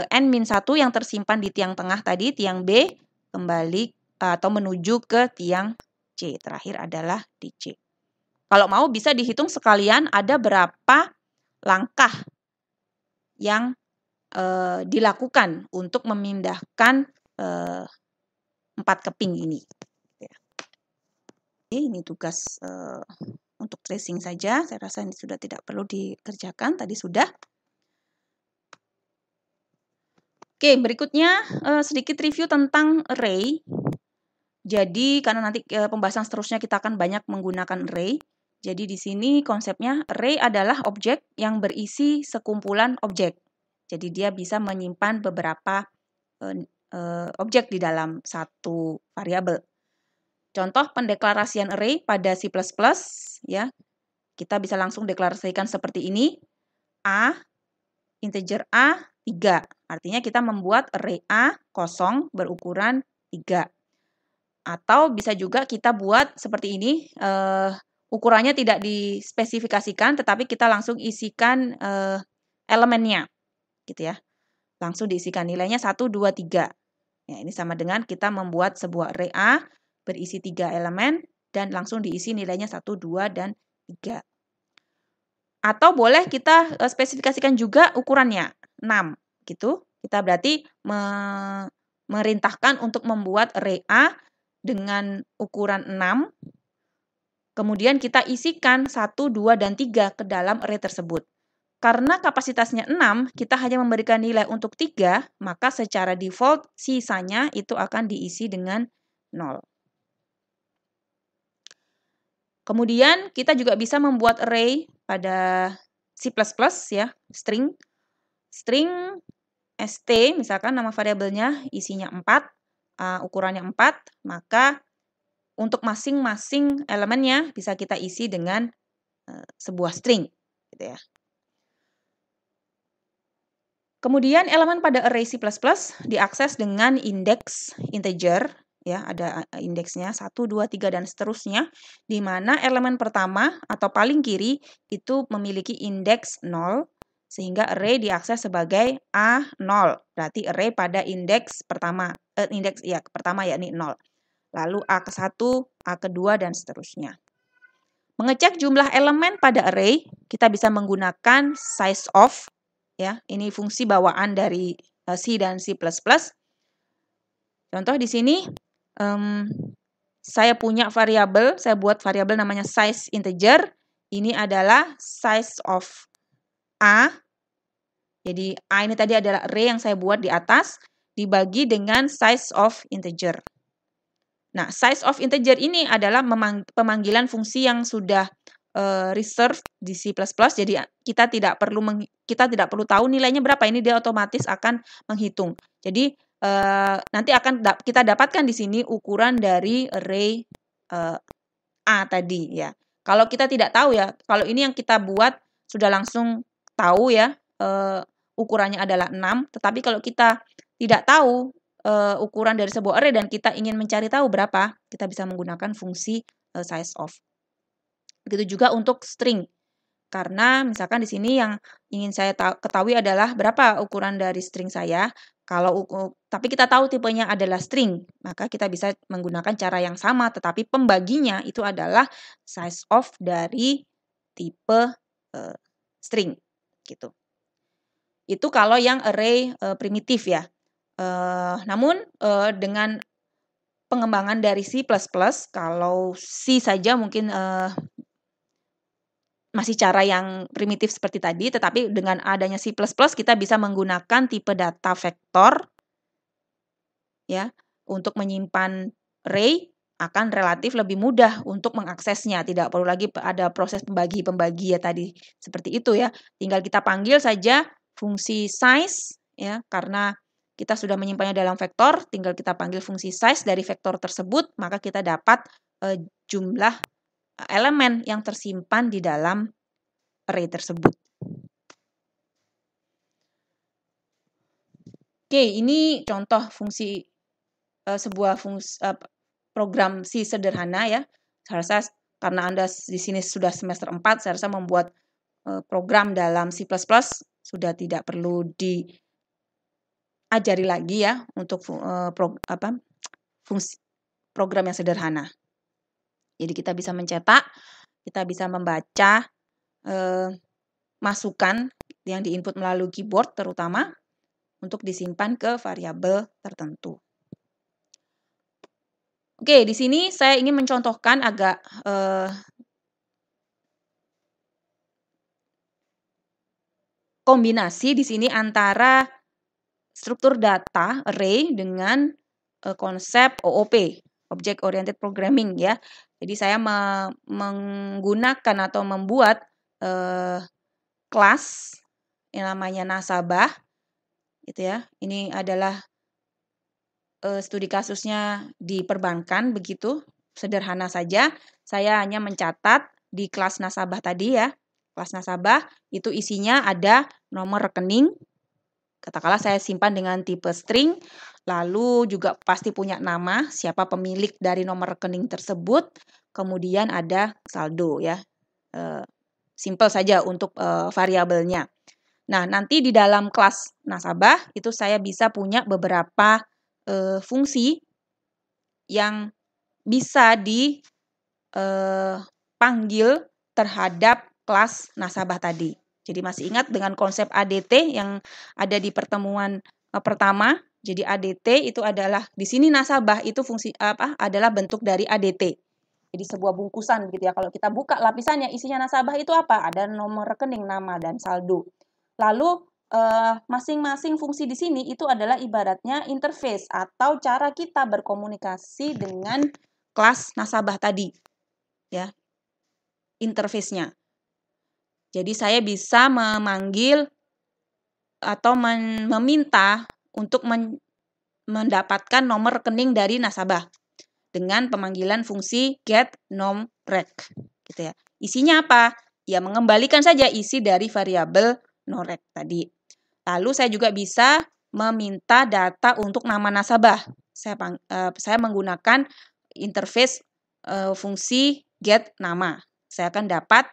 N-1 yang tersimpan di tiang tengah tadi, tiang B, kembali atau menuju ke tiang C. Terakhir adalah di C. Kalau mau bisa dihitung sekalian ada berapa langkah yang dilakukan untuk memindahkan 4 keping ini. Ini tugas untuk tracing saja. Saya rasa ini sudah tidak perlu dikerjakan. Tadi sudah. Oke, berikutnya sedikit review tentang array. Jadi karena nanti pembahasan seterusnya kita akan banyak menggunakan array. Jadi di sini konsepnya array adalah objek yang berisi sekumpulan objek. Jadi dia bisa menyimpan beberapa objek di dalam satu variabel. Contoh pendeklarasian array pada C++ ya. Kita bisa langsung deklarasikan seperti ini. A, integer A 3. Artinya kita membuat array A kosong berukuran 3. Atau bisa juga kita buat seperti ini, ukurannya tidak dispesifikasikan, tetapi kita langsung isikan elemennya, gitu ya. Langsung diisikan nilainya 1, 2, 3. Ya, ini sama dengan kita membuat sebuah array A berisi 3 elemen dan langsung diisi nilainya 1, 2, dan 3. Atau boleh kita spesifikasikan juga ukurannya 6, gitu. Kita berarti merintahkan untuk membuat array A dengan ukuran 6, kemudian kita isikan 1, 2, dan 3 ke dalam array tersebut. Karena kapasitasnya 6, kita hanya memberikan nilai untuk 3, maka secara default sisanya itu akan diisi dengan 0. Kemudian kita juga bisa membuat array pada C++ ya, string. String st, misalkan nama variabelnya isinya 4, ukurannya 4, maka untuk masing-masing elemennya bisa kita isi dengan sebuah string, gitu ya. Kemudian elemen pada array C++ diakses dengan indeks integer, ya, ada indeksnya 1, 2, 3 dan seterusnya, di mana elemen pertama atau paling kiri itu memiliki indeks 0 sehingga array diakses sebagai A0. Berarti array pada indeks pertama, pertama yakni 0. Lalu A ke 1, A kedua dan seterusnya. Mengecek jumlah elemen pada array, kita bisa menggunakan size of, ya. Ini fungsi bawaan dari C dan C++. Contoh di sini, saya punya variabel, saya buat variabel namanya size integer. Ini adalah size of A. Jadi A ini tadi adalah array yang saya buat di atas, dibagi dengan size of integer. Nah, size of integer ini adalah pemanggilan fungsi yang sudah reserved di C++. Jadi kita tidak perlu tahu nilainya berapa. Ini dia otomatis akan menghitung. Jadi nanti akan kita dapatkan di sini ukuran dari array A tadi ya. Kalau kita tidak tahu ya, kalau ini yang kita buat sudah langsung tahu ya, ukurannya adalah 6. Tetapi kalau kita tidak tahu ukuran dari sebuah array dan kita ingin mencari tahu berapa, kita bisa menggunakan fungsi size of. Begitu juga untuk string. Karena misalkan di sini yang ingin saya ketahui adalah berapa ukuran dari string saya. Tapi kita tahu tipenya adalah string, maka kita bisa menggunakan cara yang sama, tetapi pembaginya itu adalah size of dari tipe string, gitu. Itu kalau yang array primitif ya. Namun dengan pengembangan dari C++, kalau C saja mungkin masih cara yang primitif seperti tadi, tetapi dengan adanya C++ kita bisa menggunakan tipe data vektor ya, untuk menyimpan array akan relatif lebih mudah untuk mengaksesnya. Tidak perlu lagi ada proses pembagi ya tadi seperti itu ya. Tinggal kita panggil saja fungsi size ya, karena kita sudah menyimpannya dalam vektor, tinggal kita panggil fungsi size dari vektor tersebut, maka kita dapat jumlah elemen yang tersimpan di dalam array tersebut. Oke, ini contoh fungsi sebuah fungsi program C sederhana ya. Saya rasa karena Anda di sini sudah semester 4, saya rasa membuat program dalam C++ sudah tidak perlu diajari lagi ya untuk fungsi program yang sederhana. Jadi kita bisa mencetak, kita bisa membaca masukan yang diinput melalui keyboard terutama untuk disimpan ke variabel tertentu. Oke, di sini saya ingin mencontohkan agak kombinasi di sini antara struktur data array dengan konsep OOP, Object Oriented Programming ya. Jadi saya menggunakan atau membuat kelas yang namanya nasabah, gitu ya. Ini adalah studi kasusnya di perbankan begitu, sederhana saja. Saya hanya mencatat di kelas nasabah tadi ya. Kelas nasabah itu isinya ada nomor rekening. Katakanlah saya simpan dengan tipe string, lalu juga pasti punya nama, siapa pemilik dari nomor rekening tersebut, kemudian ada saldo ya. Simple saja untuk variabelnya. Nah, nanti di dalam kelas nasabah itu saya bisa punya beberapa fungsi yang bisa dipanggil terhadap kelas nasabah tadi. Jadi masih ingat dengan konsep ADT yang ada di pertemuan pertama. Jadi ADT itu adalah di sini nasabah itu fungsi adalah bentuk dari ADT. Jadi sebuah bungkusan gitu ya. Kalau kita buka lapisannya isinya nasabah itu apa? Ada nomor rekening, nama dan saldo. Lalu masing-masing fungsi di sini itu adalah ibaratnya interface atau cara kita berkomunikasi dengan kelas nasabah tadi. Ya. Interface-nya. Jadi saya bisa memanggil atau meminta untuk mendapatkan nomor rekening dari nasabah dengan pemanggilan fungsi getNomRec, gitu ya. Isinya apa? Ya mengembalikan saja isi dari variabel norec tadi. Lalu saya juga bisa meminta data untuk nama nasabah. saya menggunakan interface fungsi get nama. Saya akan dapat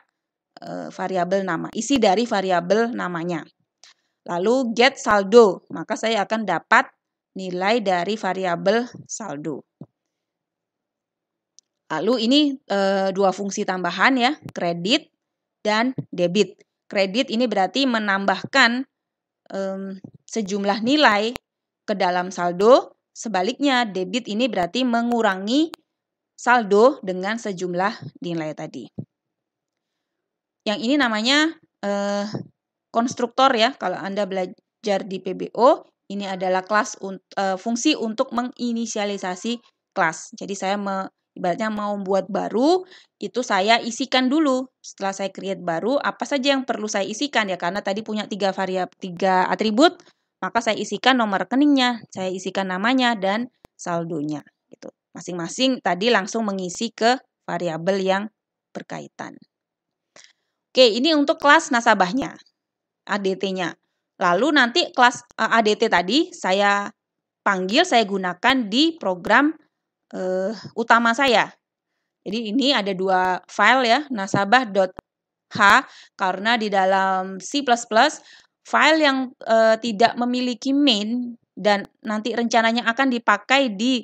variabel nama, isi dari variabel namanya. Lalu get saldo, maka saya akan dapat nilai dari variabel saldo. Lalu ini dua fungsi tambahan ya, kredit dan debit. Kredit ini berarti menambahkan sejumlah nilai ke dalam saldo, sebaliknya debit ini berarti mengurangi saldo dengan sejumlah nilai tadi. Yang ini namanya konstruktor ya, kalau Anda belajar di PBO, ini adalah fungsi untuk menginisialisasi kelas. Jadi saya ibaratnya mau buat baru, itu saya isikan dulu. Setelah saya create baru, apa saja yang perlu saya isikan ya, karena tadi punya 3 atribut, maka saya isikan nomor rekeningnya, saya isikan namanya dan saldonya. Gitu. Masing-masing tadi langsung mengisi ke variabel yang berkaitan. Oke, ini untuk kelas nasabahnya, ADT-nya. Lalu nanti kelas ADT tadi saya panggil, saya gunakan di program utama saya. Jadi ini ada 2 file ya, nasabah.h, karena di dalam C++ file yang tidak memiliki main dan nanti rencananya akan dipakai di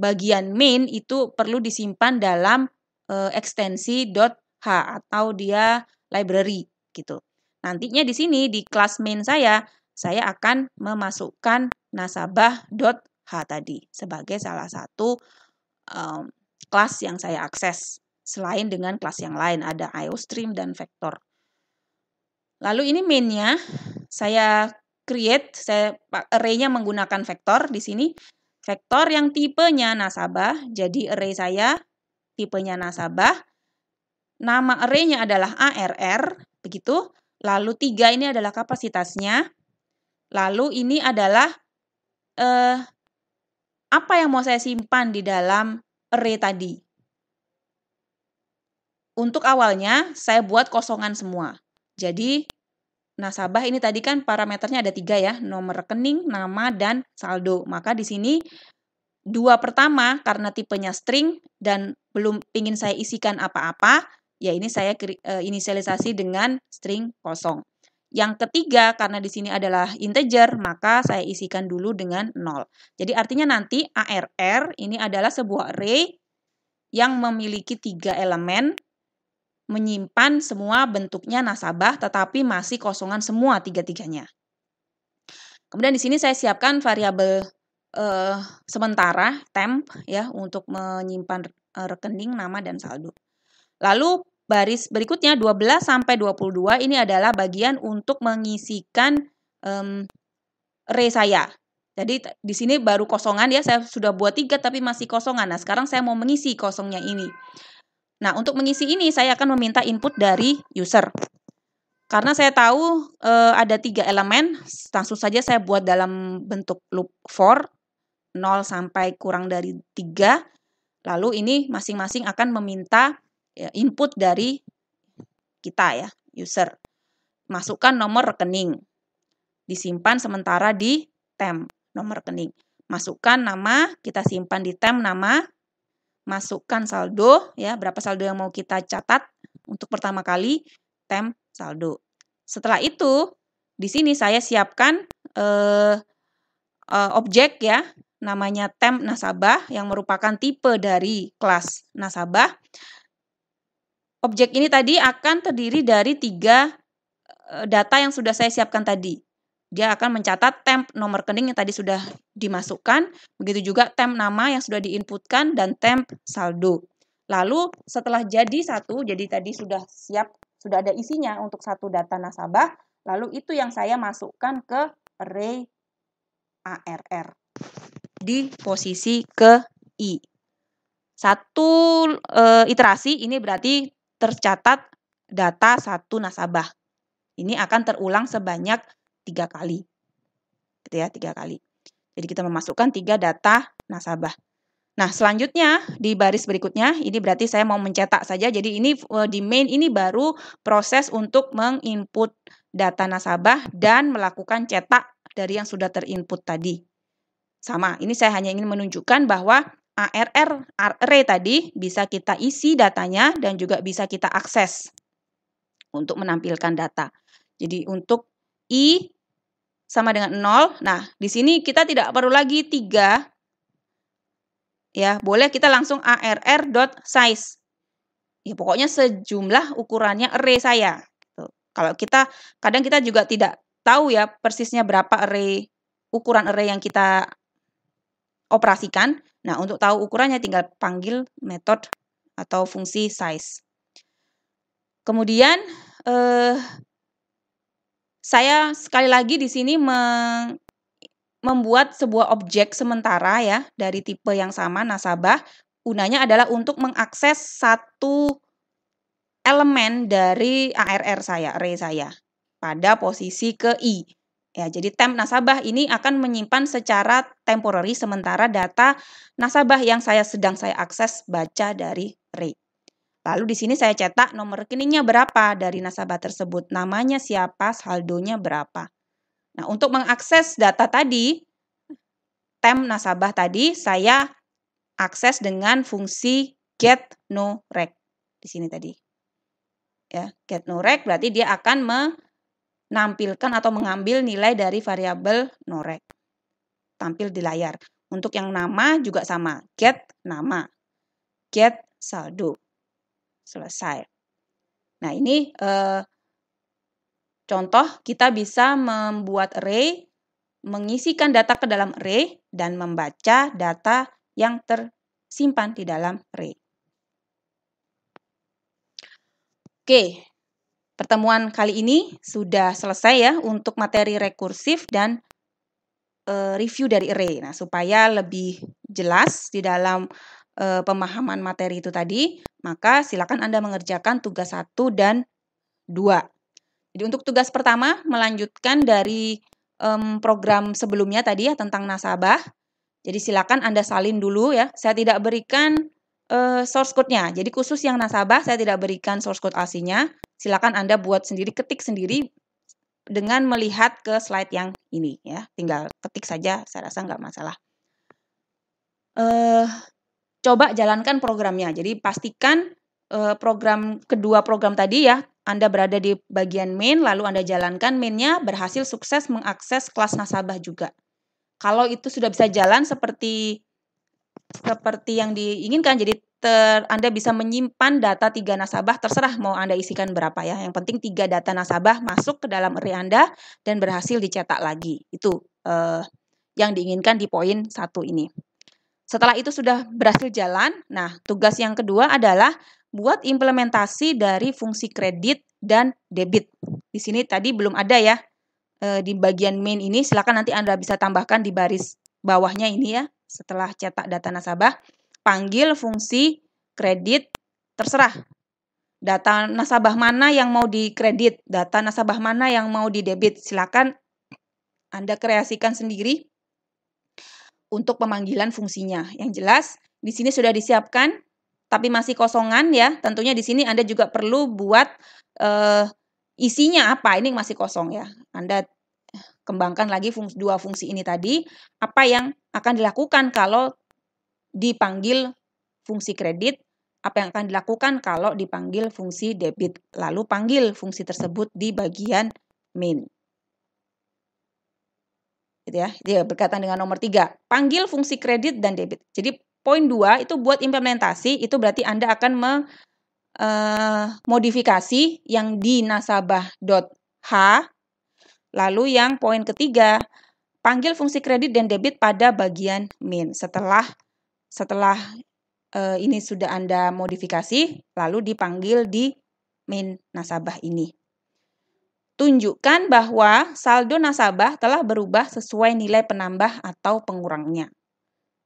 bagian main itu perlu disimpan dalam ekstensi .h atau dia library gitu. Nantinya di sini di kelas main saya akan memasukkan nasabah.h tadi sebagai salah satu kelas yang saya akses. Selain dengan kelas yang lain ada IOStream dan vector. Lalu ini mainnya saya create, array-nya menggunakan vektor di sini. Vektor yang tipenya nasabah, jadi array saya tipenya nasabah. Nama array-nya adalah ARR, begitu. Lalu 3 ini adalah kapasitasnya. Lalu ini adalah apa yang mau saya simpan di dalam array tadi. Untuk awalnya saya buat kosongan semua. Jadi nasabah ini tadi kan parameternya ada 3 ya, nomor rekening, nama, dan saldo. Maka di sini 2 pertama karena tipenya string dan belum ingin saya isikan apa-apa, ya ini saya inisialisasi dengan string kosong. Yang ketiga karena di sini adalah integer, maka saya isikan dulu dengan 0. Jadi artinya nanti ARR ini adalah sebuah array yang memiliki 3 elemen, menyimpan semua bentuknya nasabah tetapi masih kosongan semua 3-3-nya. Kemudian di sini saya siapkan variabel sementara temp ya untuk menyimpan rekening, nama, dan saldo. Lalu baris berikutnya 12 sampai 22 ini adalah bagian untuk mengisikan array saya. Jadi di sini baru kosongan ya, saya sudah buat 3 tapi masih kosongan. Nah, sekarang saya mau mengisi kosongnya ini. Nah, untuk mengisi ini saya akan meminta input dari user. Karena saya tahu ada 3 elemen, langsung saja saya buat dalam bentuk loop for 0 sampai kurang dari 3. Lalu ini masing-masing akan meminta input dari kita ya, user. Masukkan nomor rekening. Disimpan sementara di temp nomor rekening. Masukkan nama, kita simpan di temp nama. Masukkan saldo ya, berapa saldo yang mau kita catat untuk pertama kali, temp saldo. Setelah itu di sini saya siapkan objek ya, namanya temp nasabah yang merupakan tipe dari kelas nasabah. Objek ini tadi akan terdiri dari 3 data yang sudah saya siapkan tadi. Dia akan mencatat temp nomor rekening yang tadi sudah dimasukkan, begitu juga temp nama yang sudah diinputkan dan temp saldo. Lalu setelah jadi satu, jadi tadi sudah siap, sudah ada isinya untuk satu data nasabah, lalu itu yang saya masukkan ke array ARR di posisi ke I. Satu iterasi ini berarti tercatat data satu nasabah. Ini akan terulang sebanyak 3 kali. Gitu ya, 3 kali. Jadi kita memasukkan 3 data nasabah. Nah, selanjutnya di baris berikutnya, ini berarti saya mau mencetak saja. Jadi ini di main ini baru proses untuk menginput data nasabah dan melakukan cetak dari yang sudah terinput tadi. sama. Ini saya hanya ingin menunjukkan bahwa array tadi bisa kita isi datanya dan juga bisa kita akses untuk menampilkan data. Jadi untuk I sama dengan 0. Nah, di sini kita tidak perlu lagi 3. Ya, boleh kita langsung arr.size. Ya, pokoknya sejumlah ukurannya array saya. Kalau kadang kita juga tidak tahu ya persisnya berapa ukuran array yang kita operasikan. Nah, untuk tahu ukurannya tinggal panggil metode atau fungsi size. Kemudian saya sekali lagi di sini membuat sebuah objek sementara ya dari tipe yang sama nasabah. Gunanya adalah untuk mengakses satu elemen dari arr saya, array saya pada posisi ke I. Ya, jadi temp nasabah ini akan menyimpan secara temporary sementara data nasabah yang sedang saya akses baca dari array. Lalu di sini saya cetak nomor rekeningnya berapa dari nasabah tersebut, namanya siapa, saldonya berapa. Nah, untuk mengakses data tadi, temp nasabah tadi saya akses dengan fungsi getNoRec di sini tadi. Ya, getNoRec berarti dia akan menampilkan atau mengambil nilai dari variabel norec. Tampil di layar. Untuk yang nama juga sama, get nama, get saldo. Selesai. Nah, ini contoh kita bisa membuat array, mengisikan data ke dalam array, dan membaca data yang tersimpan di dalam array. Oke, pertemuan kali ini sudah selesai ya untuk materi rekursif dan review dari array. Nah, supaya lebih jelas di dalam pemahaman materi itu tadi, maka silakan Anda mengerjakan tugas 1 dan 2. Jadi untuk tugas pertama, melanjutkan dari program sebelumnya tadi ya tentang nasabah. Jadi silakan Anda salin dulu ya. Saya tidak berikan source code-nya. Jadi khusus yang nasabah saya tidak berikan source code aslinya. Silakan Anda buat sendiri, ketik sendiri dengan melihat ke slide yang ini ya. Tinggal ketik saja, saya rasa nggak masalah. Coba jalankan programnya. Jadi pastikan kedua program tadi ya, Anda berada di bagian main, lalu Anda jalankan mainnya, berhasil sukses mengakses kelas nasabah juga. Kalau itu sudah bisa jalan seperti yang diinginkan, jadi Anda bisa menyimpan data 3 nasabah, terserah mau Anda isikan berapa ya. Yang penting 3 data nasabah masuk ke dalam array Anda dan berhasil dicetak lagi. Itu yang diinginkan di poin 1 ini. Setelah itu sudah berhasil jalan, nah tugas yang kedua adalah buat implementasi dari fungsi kredit dan debit. Di sini tadi belum ada ya, di bagian main ini, silakan nanti Anda bisa tambahkan di baris bawahnya ini ya, setelah cetak data nasabah, panggil fungsi kredit, terserah. Data nasabah mana yang mau dikredit, data nasabah mana yang mau didebit, silakan Anda kreasikan sendiri untuk pemanggilan fungsinya. Yang jelas, di sini sudah disiapkan, tapi masih kosongan ya. Tentunya di sini Anda juga perlu buat isinya apa, ini masih kosong ya. Anda kembangkan lagi dua fungsi ini tadi, apa yang akan dilakukan kalau dipanggil fungsi kredit, apa yang akan dilakukan kalau dipanggil fungsi debit. Lalu panggil fungsi tersebut di bagian main. Gitu ya. Dia berkaitan dengan nomor 3. Panggil fungsi kredit dan debit. Jadi poin 2 itu buat implementasi, itu berarti Anda akan modifikasi yang di nasabah.h. Lalu yang poin ketiga, panggil fungsi kredit dan debit pada bagian main. Setelah ini sudah Anda modifikasi, lalu dipanggil di main nasabah ini. Tunjukkan bahwa saldo nasabah telah berubah sesuai nilai penambah atau pengurangnya.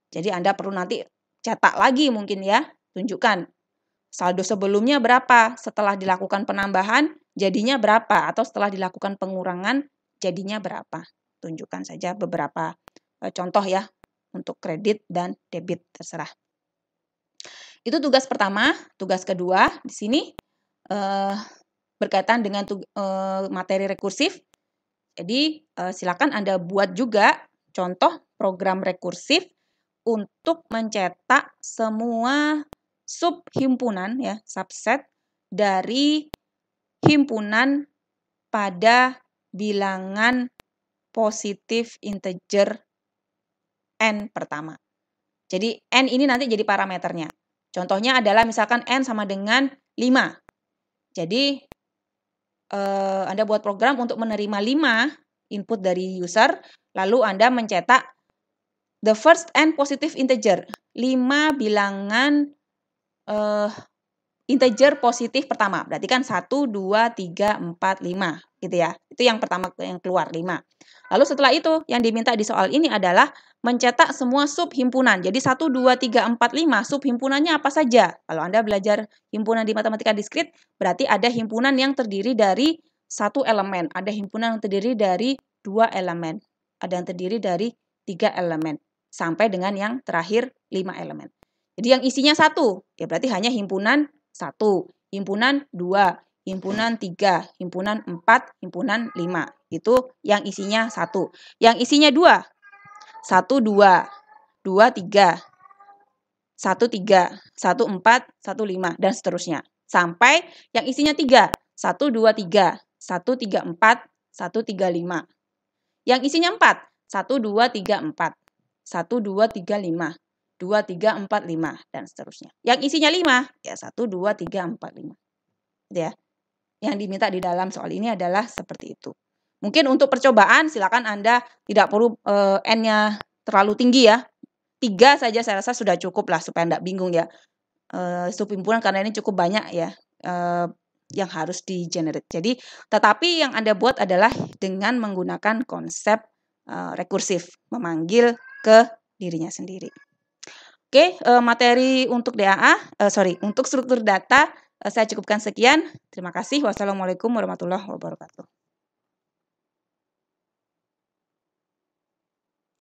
Jadi Anda perlu nanti cetak lagi mungkin ya, tunjukkan saldo sebelumnya berapa, setelah dilakukan penambahan jadinya berapa, atau setelah dilakukan pengurangan jadinya berapa. Tunjukkan saja beberapa contoh ya untuk kredit dan debit, terserah. Itu tugas pertama. Tugas kedua di sini berkaitan dengan materi rekursif. Jadi silakan Anda buat juga contoh program rekursif untuk mencetak semua subhimpunan ya, subset dari himpunan pada bilangan positif integer n pertama. Jadi n ini nanti jadi parameternya. Contohnya adalah misalkan n sama dengan 5. Jadi Anda buat program untuk menerima 5 input dari user, lalu Anda mencetak the first n positive integer, 5 bilangan integer positif pertama. Berarti kan 1, 2, 3, 4, 5 gitu ya. Itu yang pertama yang keluar 5. Lalu setelah itu yang diminta di soal ini adalah mencetak semua subhimpunan. Jadi 1, 2, 3, 4, 5 subhimpunannya apa saja? Kalau Anda belajar himpunan di matematika diskrit, berarti ada himpunan yang terdiri dari 1 elemen, ada himpunan yang terdiri dari 2 elemen, ada yang terdiri dari 3 elemen, sampai dengan yang terakhir 5 elemen. Jadi yang isinya 1, ya berarti hanya himpunan 1, himpunan 2, himpunan 3, himpunan 4, himpunan 5. Itu yang isinya 1. Yang isinya 2, 1, 2, 2, 3, 1, 3, 1, 4, 1, 5, dan seterusnya. Sampai yang isinya 3, 1, 2, 3, 1, 3, 4, 1, 3, 5. Yang isinya 4, 1, 2, 3, 4, 1, 2, 3, 5, 2, 3, 4, 5, dan seterusnya. Yang isinya 5, ya 1, 2, 3, 4, 5. Gitu ya. Yang diminta di dalam soal ini adalah seperti itu. Mungkin untuk percobaan silakan Anda tidak perlu n-nya terlalu tinggi ya. 3 saja saya rasa sudah cukup lah supaya Anda bingung ya. Subhimpunan karena ini cukup banyak ya yang harus di-generate. Jadi tetapi yang Anda buat adalah dengan menggunakan konsep rekursif, memanggil ke dirinya sendiri. Oke, materi untuk untuk struktur data saya cukupkan sekian. Terima kasih. Wassalamualaikum warahmatullahi wabarakatuh.